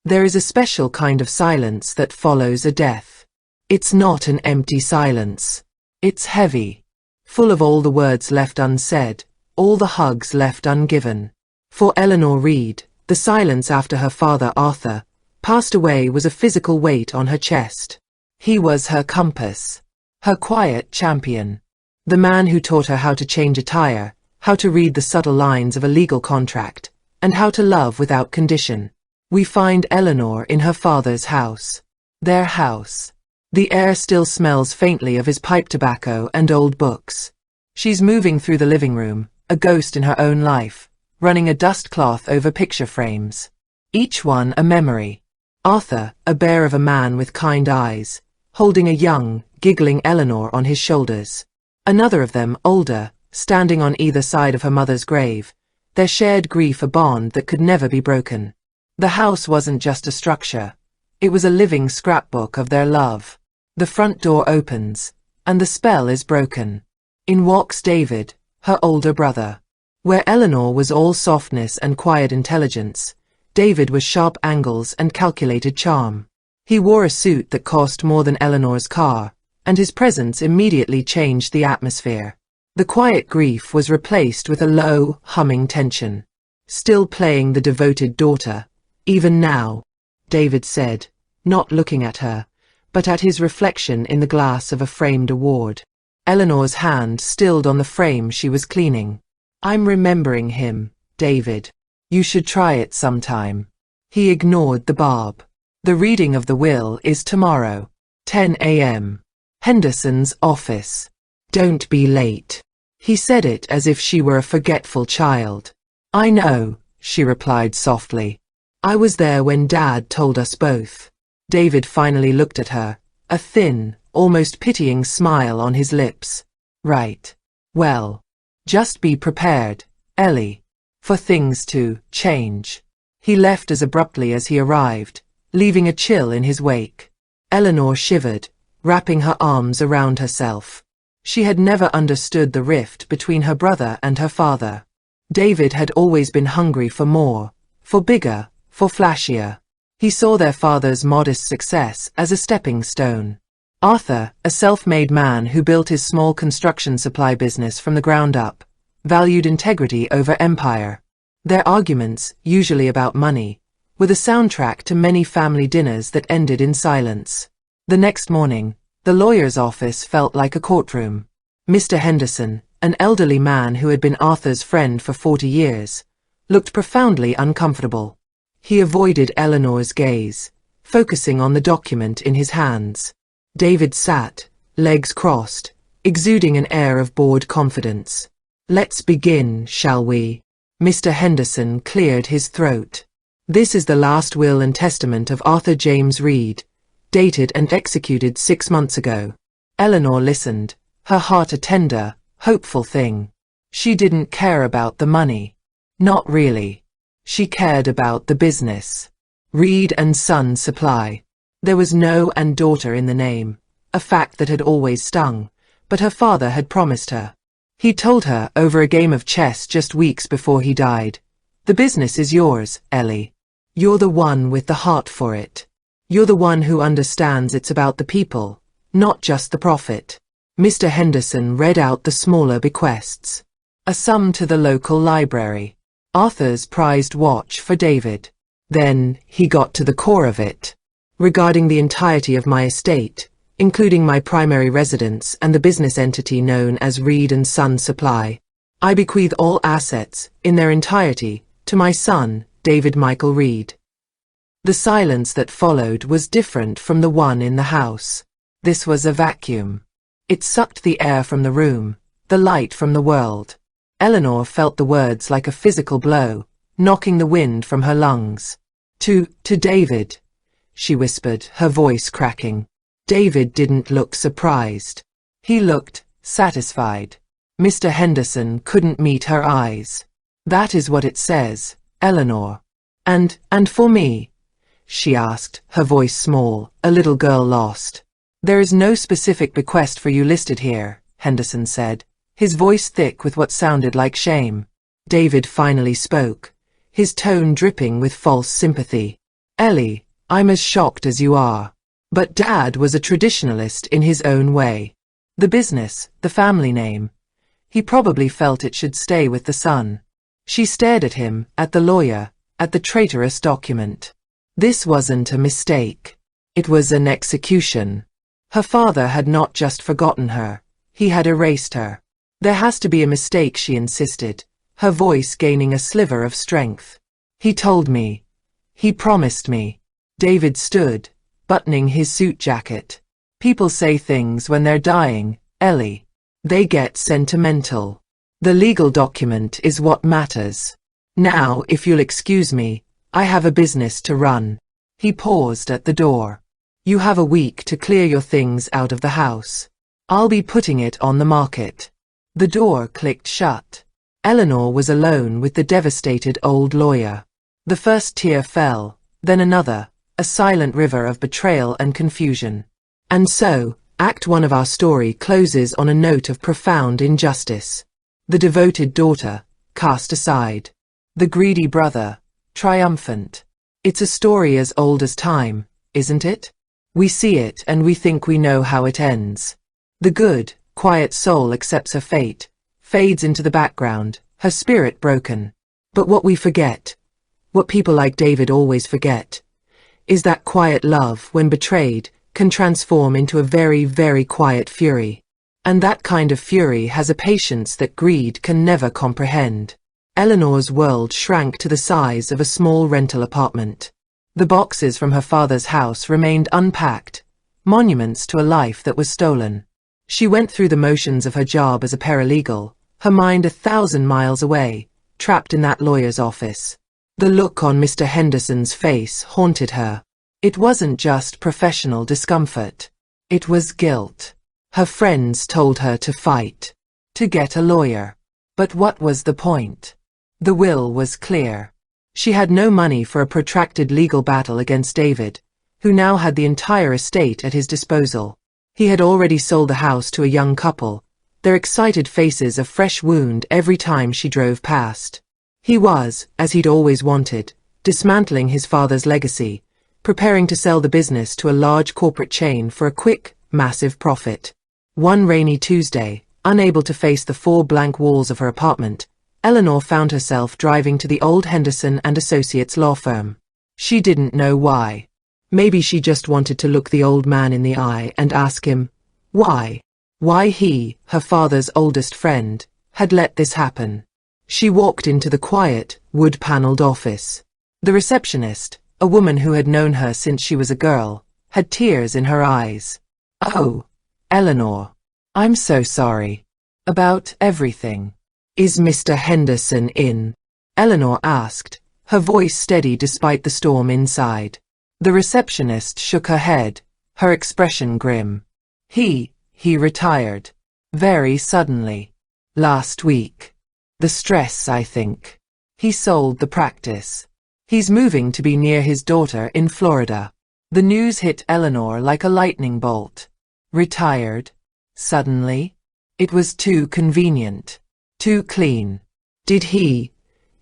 There is a special kind of silence that follows a death. It's not an empty silence. It's heavy, full of all the words left unsaid, all the hugs left ungiven. For Eleanor Reed, the silence after her father Arthur passed away was a physical weight on her chest. He was her compass, her quiet champion, the man who taught her how to change a tire, how to read the subtle lines of a legal contract, and how to love without condition. We find Eleanor in her father's house. Their house. The air still smells faintly of his pipe tobacco and old books. She's moving through the living room, a ghost in her own life, running a dust cloth over picture frames. Each one a memory. Arthur, a bear of a man with kind eyes, holding a young, giggling Eleanor on his shoulders. Another of them, older, standing on either side of her mother's grave, their shared grief a bond that could never be broken. The house wasn't just a structure. It was a living scrapbook of their love. The front door opens, and the spell is broken. In walks David, her older brother. Where Eleanor was all softness and quiet intelligence, David was sharp angles and calculated charm. He wore a suit that cost more than Eleanor's car, and his presence immediately changed the atmosphere. The quiet grief was replaced with a low, humming tension. Still playing the devoted daughter. Even now, David said, not looking at her, but at his reflection in the glass of a framed award. Eleanor's hand stilled on the frame she was cleaning. I'm remembering him, David. You should try it sometime. He ignored the barb. The reading of the will is tomorrow, 10 a.m. Henderson's office. Don't be late. He said it as if she were a forgetful child. I know, she replied softly. I was there when Dad told us both. David finally looked at her, a thin, almost pitying smile on his lips. Right. Well, just be prepared, Ellie, for things to change. He left as abruptly as he arrived, leaving a chill in his wake. Eleanor shivered, wrapping her arms around herself. She had never understood the rift between her brother and her father. David had always been hungry for more, for bigger, for flashier. He saw their father's modest success as a stepping stone. Arthur, a self-made man who built his small construction supply business from the ground up, valued integrity over empire. Their arguments, usually about money, were the soundtrack to many family dinners that ended in silence. The next morning, the lawyer's office felt like a courtroom. Mr. Henderson, an elderly man who had been Arthur's friend for 40 years, looked profoundly uncomfortable. He avoided Eleanor's gaze, focusing on the document in his hands. David sat, legs crossed, exuding an air of bored confidence. Let's begin, shall we? Mr. Henderson cleared his throat. This is the last will and testament of Arthur James Reed, dated and executed 6 months ago. Eleanor listened, her heart a tender, hopeful thing. She didn't care about the money. Not really. She cared about the business. Reed and Son Supply. There was no and daughter in the name, a fact that had always stung, but her father had promised her. He told her over a game of chess just weeks before he died. The business is yours, Ellie. You're the one with the heart for it. You're the one who understands it's about the people, not just the profit. Mr. Henderson read out the smaller bequests. A sum to the local library. Arthur's prized watch for David. Then he got to the core of it. Regarding the entirety of my estate, including my primary residence and the business entity known as Reed and Son Supply, I bequeath all assets, in their entirety, to my son, David Michael Reed. The silence that followed was different from the one in the house. This was a vacuum. It sucked the air from the room, the light from the world. Eleanor felt the words like a physical blow, knocking the wind from her lungs. To David, she whispered, her voice cracking. David didn't look surprised. He looked satisfied. Mr. Henderson couldn't meet her eyes. That is what it says, Eleanor. And for me? She asked, her voice small, a little girl lost. There is no specific bequest for you listed here, Henderson said, his voice thick with what sounded like shame. David finally spoke, his tone dripping with false sympathy. Ellie, I'm as shocked as you are. But Dad was a traditionalist in his own way. The business, the family name. He probably felt it should stay with the son. She stared at him, at the lawyer, at the traitorous document. This wasn't a mistake. It was an execution. Her father had not just forgotten her. He had erased her. There has to be a mistake, she insisted, her voice gaining a sliver of strength. He told me. He promised me. David stood, buttoning his suit jacket. People say things when they're dying, Ellie. They get sentimental. The legal document is what matters. Now, if you'll excuse me, I have a business to run. He paused at the door. You have a week to clear your things out of the house. I'll be putting it on the market. The door clicked shut. Eleanor was alone with the devastated old lawyer. The first tear fell, then another, a silent river of betrayal and confusion. And so, Act 1 of our story closes on a note of profound injustice. The devoted daughter, cast aside. The greedy brother, triumphant. It's a story as old as time, isn't it? We see it and we think we know how it ends. The good, quiet soul accepts her fate, fades into the background, her spirit broken. But what we forget, what people like David always forget, is that quiet love, when betrayed, can transform into a very, very quiet fury. And that kind of fury has a patience that greed can never comprehend. Eleanor's world shrank to the size of a small rental apartment. The boxes from her father's house remained unpacked, monuments to a life that was stolen. She went through the motions of her job as a paralegal, her mind 1,000 miles away, trapped in that lawyer's office. The look on Mr. Henderson's face haunted her. It wasn't just professional discomfort. It was guilt. Her friends told her to fight, to get a lawyer. But what was the point? The will was clear. She had no money for a protracted legal battle against David, who now had the entire estate at his disposal. He had already sold the house to a young couple, their excited faces a fresh wound every time she drove past. He was, as he'd always wanted, dismantling his father's legacy, preparing to sell the business to a large corporate chain for a quick, massive profit. One rainy Tuesday, unable to face the 4 blank walls of her apartment, Eleanor found herself driving to the old Henderson and Associates law firm. She didn't know why. Maybe she just wanted to look the old man in the eye and ask him, why? Why he, her father's oldest friend, had let this happen. She walked into the quiet, wood-paneled office. The receptionist, a woman who had known her since she was a girl, had tears in her eyes. Oh, Eleanor, I'm so sorry. About everything. Is Mr. Henderson in? Eleanor asked, her voice steady despite the storm inside. The receptionist shook her head, her expression grim. He retired. Very suddenly. Last week. The stress, I think. He sold the practice. He's moving to be near his daughter in Florida. The news hit Eleanor like a lightning bolt. Retired? Suddenly? It was too convenient. Too clean. Did he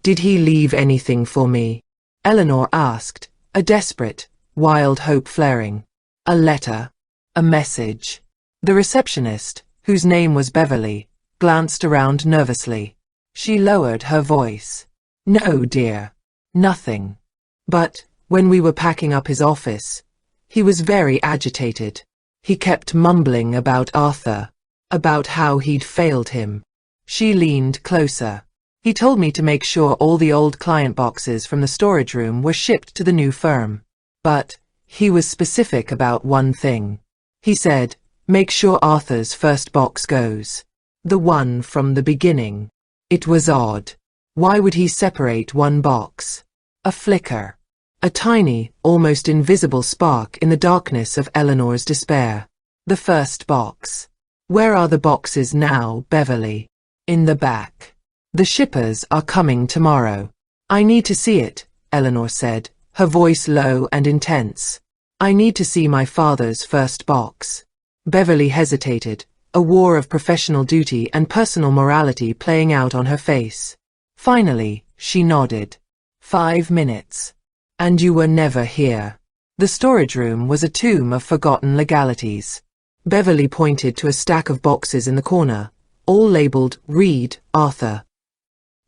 leave anything for me? Eleanor asked, a desperate, wild hope flaring. A letter? A message? The receptionist, whose name was Beverly, glanced around nervously. She lowered her voice. No, dear. Nothing. But, when we were packing up his office, he was very agitated. He kept mumbling about Arthur, about how he'd failed him. She leaned closer. He told me to make sure all the old client boxes from the storage room were shipped to the new firm. But, he was specific about one thing. He said, make sure Arthur's first box goes. The one from the beginning. It was odd. Why would he separate one box? A flicker. A tiny, almost invisible spark in the darkness of Eleanor's despair. The first box. Where are the boxes now, Beverly? In the back. The shippers are coming tomorrow. I need to see it, Eleanor said, her voice low and intense. I need to see my father's first box. Beverly hesitated, a war of professional duty and personal morality playing out on her face. Finally, she nodded. 5 minutes. And you were never here. The storage room was a tomb of forgotten legalities. Beverly pointed to a stack of boxes in the corner, all labeled Read, Arthur.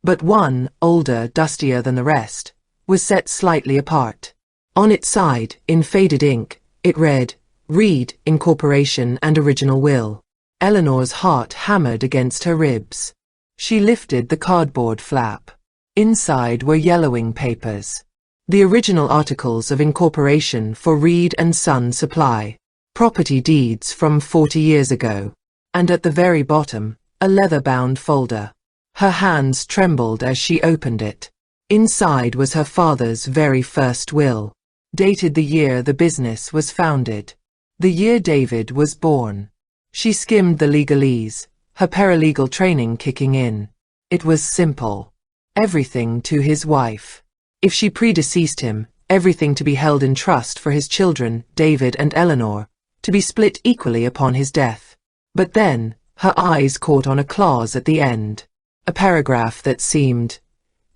But one, older, dustier than the rest, was set slightly apart. On its side, in faded ink, it read, Read, Incorporation and Original Will. Eleanor's heart hammered against her ribs. She lifted the cardboard flap. Inside were yellowing papers. The original articles of incorporation for Reed and Son Supply. Property deeds from 40 years ago. And at the very bottom, a leather-bound folder. Her hands trembled as she opened it. Inside was her father's very first will, dated the year the business was founded, the year David was born. She skimmed the legalese, her paralegal training kicking in. It was simple. Everything to his wife. If she predeceased him, everything to be held in trust for his children, David and Eleanor, to be split equally upon his death. But then, her eyes caught on a clause at the end. A paragraph that seemed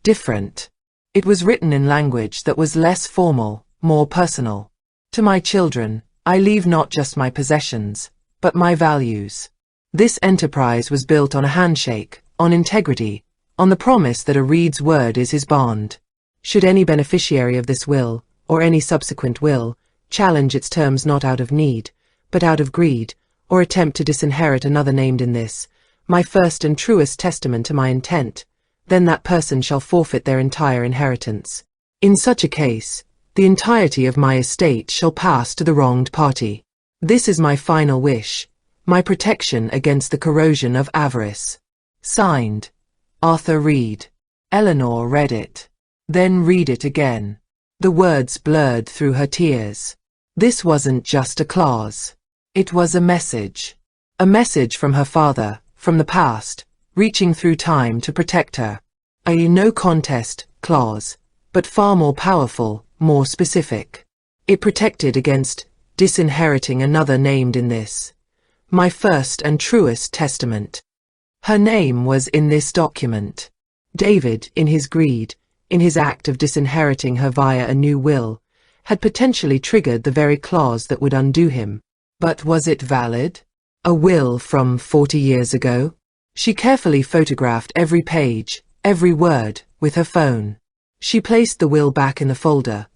different. It was written in language that was less formal, more personal. To my children, I leave not just my possessions, but my values. This enterprise was built on a handshake, on integrity, on the promise that a Reed's word is his bond. Should any beneficiary of this will, or any subsequent will, challenge its terms not out of need, but out of greed, or attempt to disinherit another named in this, my first and truest testament to my intent, then that person shall forfeit their entire inheritance. In such a case, the entirety of my estate shall pass to the wronged party. This is my final wish, my protection against the corrosion of avarice. Signed, Arthur Reed. Eleanor read it. Then read it again. The words blurred through her tears. This wasn't just a clause. It was a message. A message from her father, from the past, reaching through time to protect her. A no contest clause, but far more powerful, more specific. It protected against disinheriting another named in this. My first and truest testament. Her name was in this document. David, in his greed, in his act of disinheriting her via a new will, had potentially triggered the very clause that would undo him. But was it valid? A will from 40 years ago? She carefully photographed every page, every word, with her phone. She placed the will back in the folder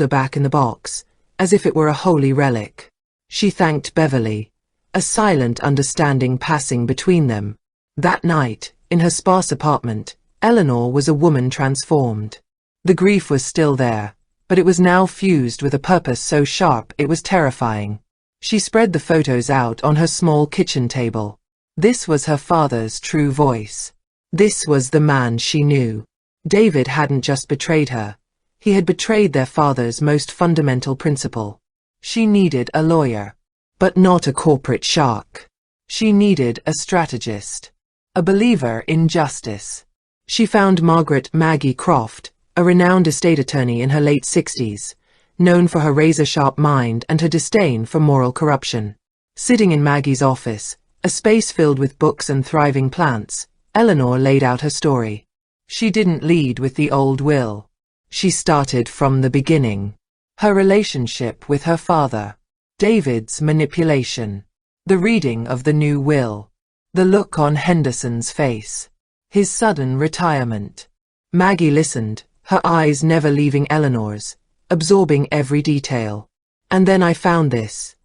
back in the box, as if it were a holy relic. She thanked Beverly, a silent understanding passing between them. That night, in her sparse apartment, Eleanor was a woman transformed. The grief was still there, but it was now fused with a purpose so sharp it was terrifying. She spread the photos out on her small kitchen table. This was her father's true voice. This was the man she knew. David hadn't just betrayed her. He had betrayed their father's most fundamental principle. She needed a lawyer, but not a corporate shark. She needed a strategist, a believer in justice. She found Margaret Maggie Croft, a renowned estate attorney in her late 60s, known for her razor-sharp mind and her disdain for moral corruption. Sitting in Maggie's office, a space filled with books and thriving plants, Eleanor laid out her story. She didn't lead with the old will. She started from the beginning. Her relationship with her father, David's manipulation, the reading of the new will, the look on Henderson's face, his sudden retirement. Maggie listened, her eyes never leaving Eleanor's, absorbing every detail. And then I found this,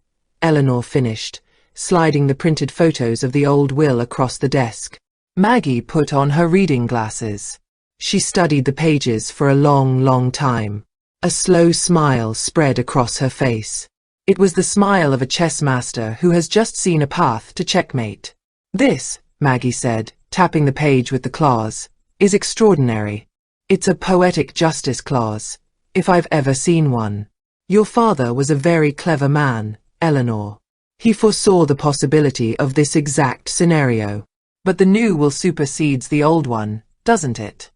Eleanor finished, sliding the printed photos of the old will across the desk. Maggie put on her reading glasses. She studied the pages for a long, long time. A slow smile spread across her face. It was the smile of a chess master who has just seen a path to checkmate. This, Maggie said, tapping the page with the clause, is extraordinary. It's a poetic justice clause, if I've ever seen one. Your father was a very clever man, Eleanor. He foresaw the possibility of this exact scenario. But the new will supersedes the old one, doesn't it?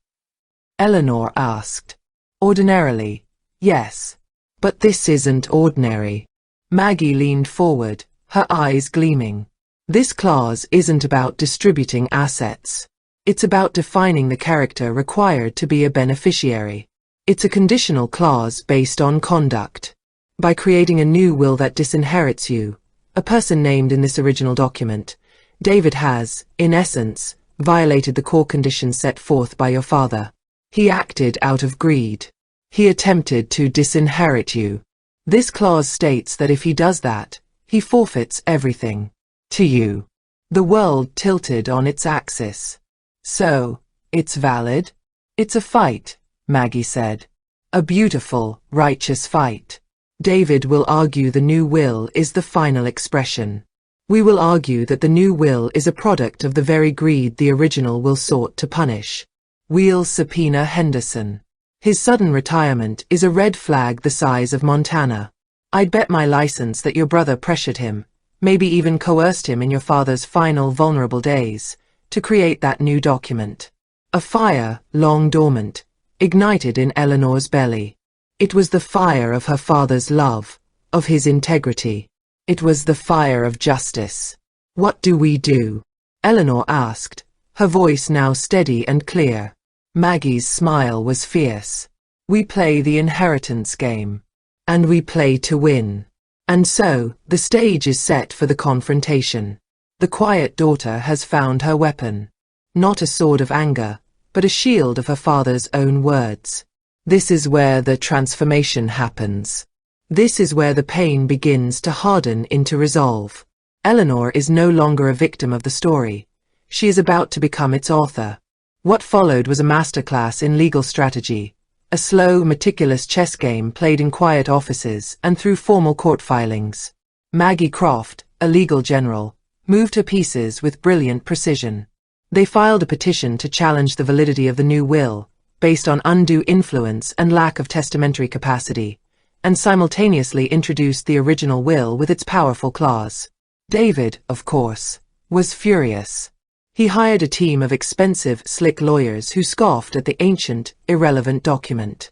Eleanor asked. Ordinarily, yes. But this isn't ordinary. Maggie leaned forward, her eyes gleaming. This clause isn't about distributing assets. It's about defining the character required to be a beneficiary. It's a conditional clause based on conduct. By creating a new will that disinherits you, a person named in this original document, David has, in essence, violated the core conditions set forth by your father. He acted out of greed. He attempted to disinherit you. This clause states that if he does that, he forfeits everything. To you. The world tilted on its axis. So, it's valid? It's a fight, Maggie said. A beautiful, righteous fight. David will argue the new will is the final expression. We will argue that the new will is a product of the very greed the original will sought to punish. We'll subpoena Henderson. His sudden retirement is a red flag the size of Montana. I'd bet my license that your brother pressured him, maybe even coerced him in your father's final vulnerable days, to create that new document. A fire, long dormant, ignited in Eleanor's belly. It was the fire of her father's love, of his integrity. It was the fire of justice. What do we do? Eleanor asked, her voice now steady and clear. Maggie's smile was fierce. We play the inheritance game. And we play to win. And so, the stage is set for the confrontation. The quiet daughter has found her weapon. Not a sword of anger, but a shield of her father's own words. This is where the transformation happens. This is where the pain begins to harden into resolve. Eleanor is no longer a victim of the story. She is about to become its author. What followed was a masterclass in legal strategy, a slow, meticulous chess game played in quiet offices and through formal court filings. Maggie Croft, a legal general, moved her pieces with brilliant precision. They filed a petition to challenge the validity of the new will, based on undue influence and lack of testamentary capacity, and simultaneously introduced the original will with its powerful clause. David, of course, was furious. He hired a team of expensive, slick lawyers who scoffed at the ancient, irrelevant document.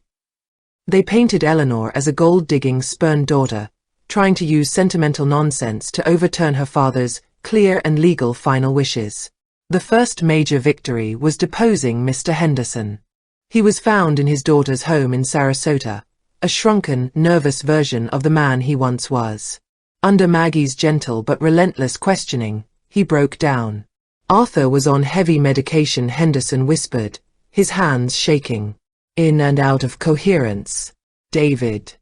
They painted Eleanor as a gold-digging, spurned daughter, trying to use sentimental nonsense to overturn her father's clear and legal final wishes. The first major victory was deposing Mr. Henderson. He was found in his daughter's home in Sarasota, a shrunken, nervous version of the man he once was. Under Maggie's gentle but relentless questioning, he broke down. Arthur was on heavy medication, Henderson whispered, his hands shaking. In and out of coherence. David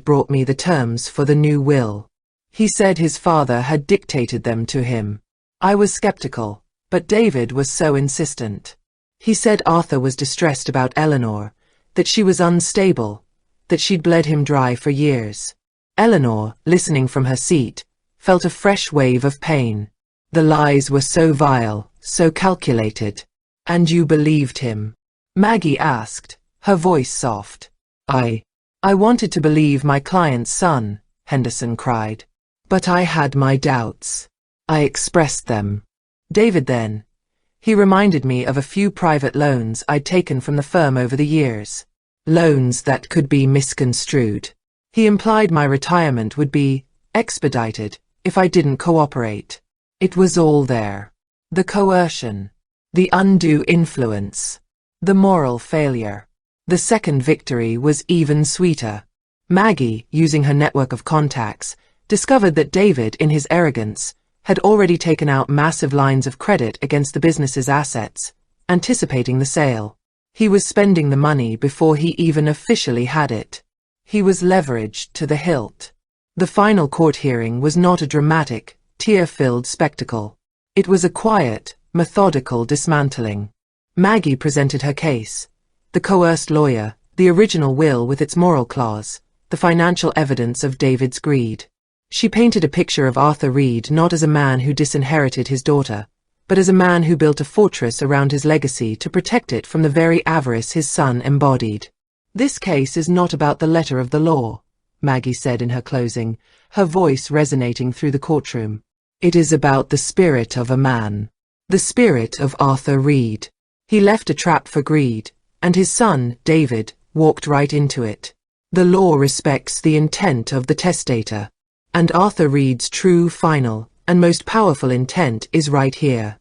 brought me the terms for the new will. He said his father had dictated them to him. I was skeptical, but David was so insistent. He said Arthur was distressed about Eleanor, that she was unstable, that she'd bled him dry for years. Eleanor, listening from her seat, felt a fresh wave of pain. The lies were so vile, so calculated. And you believed him? Maggie asked, her voice soft. I wanted to believe my client's son, Henderson cried. But I had my doubts. I expressed them. David then. He reminded me of a few private loans I'd taken from the firm over the years. Loans that could be misconstrued. He implied my retirement would be expedited if I didn't cooperate. It was all there. The coercion. The undue influence. The moral failure. The second victory was even sweeter. Maggie, using her network of contacts, discovered that David, in his arrogance, had already taken out massive lines of credit against the business's assets, anticipating the sale. He was spending the money before he even officially had it. He was leveraged to the hilt. The final court hearing was not a dramatic, tear-filled spectacle. It was a quiet, methodical dismantling. Maggie presented her case. The coerced lawyer, the original will with its moral clause, the financial evidence of David's greed. She painted a picture of Arthur Reed not as a man who disinherited his daughter, but as a man who built a fortress around his legacy to protect it from the very avarice his son embodied. This case is not about the letter of the law, Maggie said in her closing, her voice resonating through the courtroom. It is about the spirit of a man. The spirit of Arthur Reed. He left a trap for greed, and his son, David, walked right into it. The law respects the intent of the testator. And Arthur Reed's true, final, and most powerful intent is right here.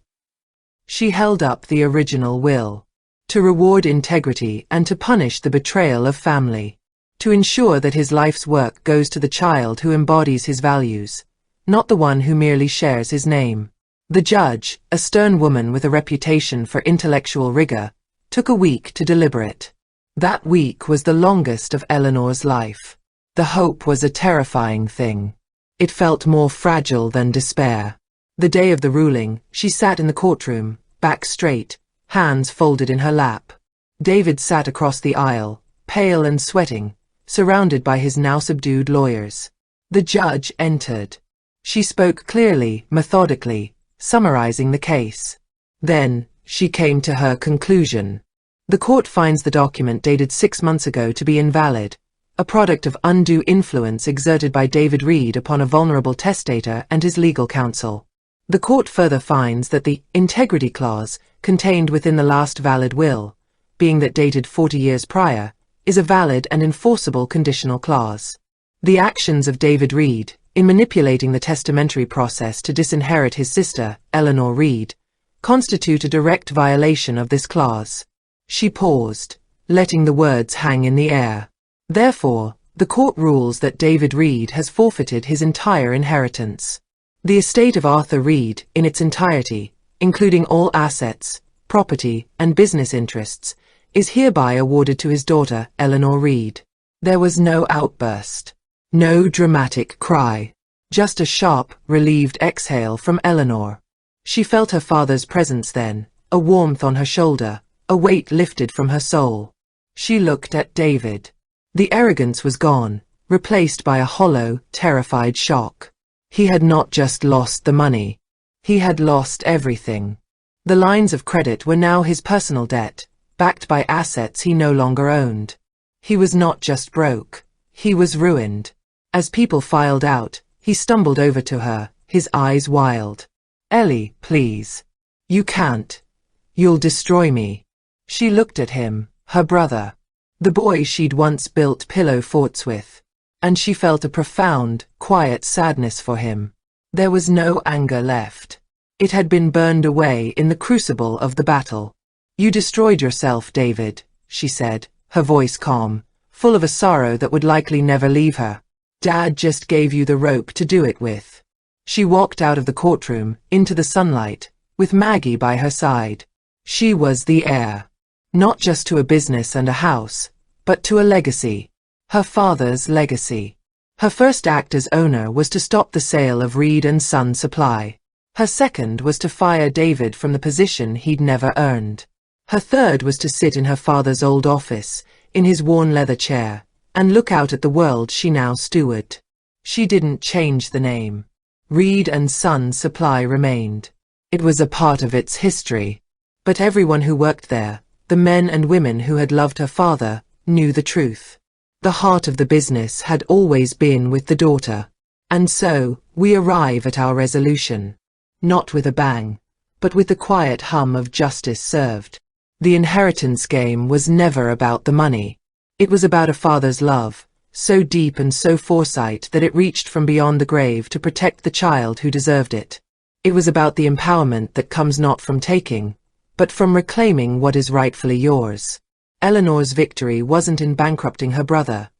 She held up the original will. to reward integrity and to punish the betrayal of family, to ensure that his life's work goes to the child who embodies his values, not the one who merely shares his name. The judge, a stern woman with a reputation for intellectual rigor, took a week to deliberate. That week was the longest of Eleanor's life. The hope was a terrifying thing. It felt more fragile than despair. The day of the ruling, she sat in the courtroom, back straight, hands folded in her lap. David sat across the aisle, pale and sweating, surrounded by his now subdued lawyers. The judge entered. She spoke clearly, methodically, summarizing the case. Then, she came to her conclusion. The court finds the document dated 6 months ago to be invalid, a product of undue influence exerted by David Reed upon a vulnerable testator and his legal counsel. The court further finds that the integrity clause contained within the last valid will, being that dated 40 years prior, is a valid and enforceable conditional clause. The actions of David Reed, in manipulating the testamentary process to disinherit his sister, Eleanor Reed, constitute a direct violation of this clause. She paused, letting the words hang in the air. Therefore, the court rules that David Reed has forfeited his entire inheritance. The estate of Arthur Reed, in its entirety, including all assets, property, and business interests, is hereby awarded to his daughter, Eleanor Reed. There was no outburst. No dramatic cry. Just a sharp, relieved exhale from Eleanor. She felt her father's presence then, a warmth on her shoulder, a weight lifted from her soul. She looked at David. The arrogance was gone, replaced by a hollow, terrified shock. He had not just lost the money. He had lost everything. The lines of credit were now his personal debt, backed by assets he no longer owned. He was not just broke. He was ruined. As people filed out, he stumbled over to her, his eyes wild. "Ellie, please. You can't. You'll destroy me." She looked at him, her brother, the boy she'd once built pillow forts with, and she felt a profound, quiet sadness for him. There was no anger left. It had been burned away in the crucible of the battle. "You destroyed yourself, David," she said, her voice calm, full of a sorrow that would likely never leave her. "Dad just gave you the rope to do it with." She walked out of the courtroom, into the sunlight, with Maggie by her side. She was the heir. Not just to a business and a house, but to a legacy. Her father's legacy. Her first act as owner was to stop the sale of Reed and Son Supply. Her second was to fire David from the position he'd never earned. Her third was to sit in her father's old office, in his worn leather chair, and look out at the world she now stewarded. She didn't change the name. Reed and Son Supply remained. It was a part of its history. But everyone who worked there, the men and women who had loved her father, knew the truth. The heart of the business had always been with the daughter. And so, we arrive at our resolution. Not with a bang, but with the quiet hum of justice served. The inheritance game was never about the money. It was about a father's love, so deep and so foresight that it reached from beyond the grave to protect the child who deserved it. It was about the empowerment that comes not from taking, but from reclaiming what is rightfully yours. Eleanor's victory wasn't in bankrupting her brother.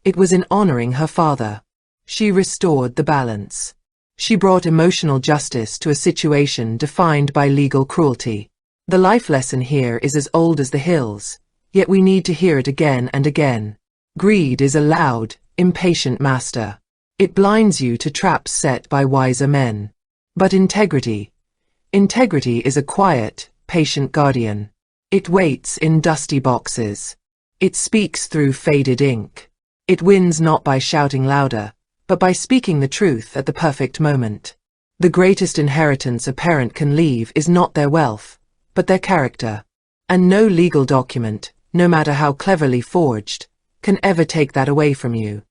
It was in honoring her father. She restored the balance. She brought emotional justice to a situation defined by legal cruelty. The life lesson here is as old as the hills, yet we need to hear it again and again. Greed is a loud, impatient master. It blinds you to traps set by wiser men. But integrity is a quiet, patient guardian. It waits in dusty boxes. It speaks through faded ink. It wins not by shouting louder, but by speaking the truth at the perfect moment. The greatest inheritance a parent can leave is not their wealth, but their character. And no legal document, no matter how cleverly forged, can ever take that away from you.